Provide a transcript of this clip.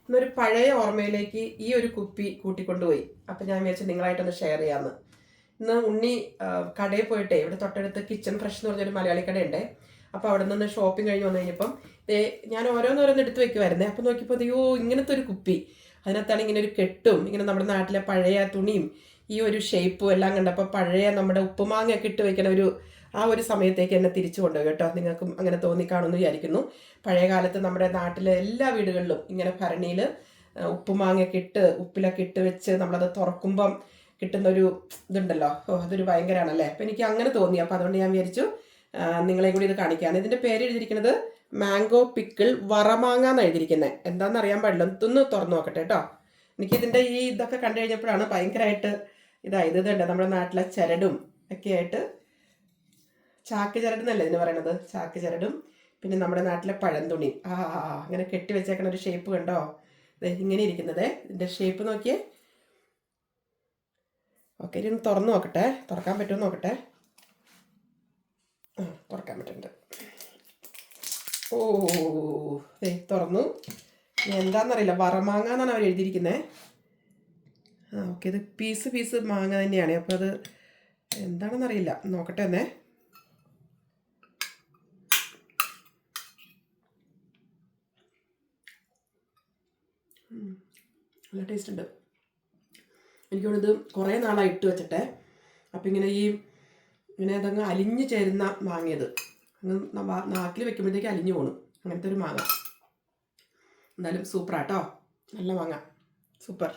ഇന്നൊരു പഴയ ഓർമ്മയിലേക്ക് ഈ ഒരു കുപ്പി കൂട്ടിക്കൊണ്ടുപോയി. അപ്പം ഞാൻ വിചാരിച്ചു നിങ്ങളായിട്ടൊന്ന് ഷെയർ ചെയ്യാമെന്ന്. ഇന്ന് ഉണ്ണി കടയിൽ പോയിട്ടേ, ഇവിടെ തൊട്ടടുത്ത് കിച്ചൺ ഫ്രഷ് എന്ന് പറഞ്ഞൊരു മലയാളി കടയുണ്ട്. അപ്പോൾ അവിടെ നിന്ന് ഷോപ്പിംഗ് കഴിഞ്ഞ് വന്നു കഴിഞ്ഞപ്പം ഞാൻ ഓരോന്നോരോന്ന് എടുത്ത് വെക്കുമായിരുന്നേ. അപ്പോൾ നോക്കിയപ്പോൾ അയ്യോ ഇങ്ങനത്തെ ഒരു കുപ്പി, അതിനകത്താണ് ഇങ്ങനെ ഒരു കെട്ടും ഇങ്ങനെ നമ്മുടെ നാട്ടിലെ പഴയ തുണിയും ഈ ഒരു ഷേപ്പും എല്ലാം കണ്ടപ്പോൾ പഴയ നമ്മുടെ ഉപ്പുമാങ്ങയൊക്കെ ഇട്ട് വെക്കണ ആ ഒരു സമയത്തേക്ക് എന്നെ തിരിച്ചു കൊണ്ടുപോയി കേട്ടോ. നിങ്ങൾക്കും അങ്ങനെ തോന്നിക്കാണെന്ന് വിചാരിക്കുന്നു. പഴയ കാലത്ത് നമ്മുടെ നാട്ടിലെ എല്ലാ വീടുകളിലും ഇങ്ങനെ ഭരണിയിൽ ഉപ്പുമാങ്ങയൊക്കെ ഇട്ട് ഉപ്പിലൊക്കെ ഇട്ട് വെച്ച് നമ്മളത് തുറക്കുമ്പം കിട്ടുന്നൊരു ഇതുണ്ടല്ലോ, അതൊരു ഭയങ്കരമാണല്ലേ. അപ്പം എനിക്ക് അങ്ങനെ തോന്നി. അപ്പോൾ അതുകൊണ്ട് ഞാൻ വിചാരിച്ചു നിങ്ങളെ കൂടി ഇത് കാണിക്കാമെന്ന്. ഇതിൻ്റെ പേര് എഴുതിയിരിക്കുന്നത് മാംഗോ പിക്കിൾ വറമാങ്ങ എന്ന് എഴുതിയിരിക്കുന്നത്. എന്താണെന്ന് അറിയാൻ പാടില്ല, ഇതൊന്ന് തുറന്നു നോക്കട്ടെ കേട്ടോ. എനിക്കിതിൻ്റെ ഈ ഇതൊക്കെ കണ്ടു കഴിഞ്ഞപ്പോഴാണ് ഭയങ്കരമായിട്ട് ഇതായത്. ഇതുണ്ട് നമ്മുടെ നാട്ടിലെ ചരടും ഒക്കെ ആയിട്ട്, ചാക്ക് ചരടെന്നല്ലേ ഇതിന് പറയണത്, ചാക്ക് ചരടും പിന്നെ നമ്മുടെ നാട്ടിലെ പഴംതുണി അങ്ങനെ കെട്ടി വെച്ചേക്കണ ഒരു ഷേപ്പ് കണ്ടോ. ഇങ്ങനെ ഇരിക്കുന്നത് ഇതിൻ്റെ ഷേപ്പ് നോക്കിയേ. ഓക്കെ, ഇനി ഒന്ന് തുറന്നു നോക്കട്ടെ, തുറക്കാൻ പറ്റുമെന്ന് നോക്കട്ടെ. തുറക്കാൻ പറ്റുന്നുണ്ട്. ഓ തുറന്നു. എന്താണെന്നറിയില്ല, വറമാങ്ങ എന്നാണ് അവർ എഴുതിയിരിക്കുന്നത്. ഓക്കെ, ഇത് പീസ് മാങ്ങ തന്നെയാണ്. അപ്പോൾ അത് എന്താണെന്നറിയില്ല, നോക്കട്ടെ എന്നേ. നല്ല ടേസ്റ്റ് ഉണ്ട്. എനിക്ക് തോന്നുന്നത് കുറേ നാളായി ഇട്ട് വെച്ചിട്ടെ. അപ്പം ഇങ്ങനെ അതങ്ങ് അലിഞ്ഞു ചേരുന്ന മാങ്ങയത്, അങ്ങ് നാക്കിൽ വെക്കുമ്പോഴത്തേക്ക് അലിഞ്ഞു പോകണം. അങ്ങനത്തെ ഒരു മാങ്ങ. എന്തായാലും സൂപ്പറാട്ടോ, നല്ല മാങ്ങ, സൂപ്പർ.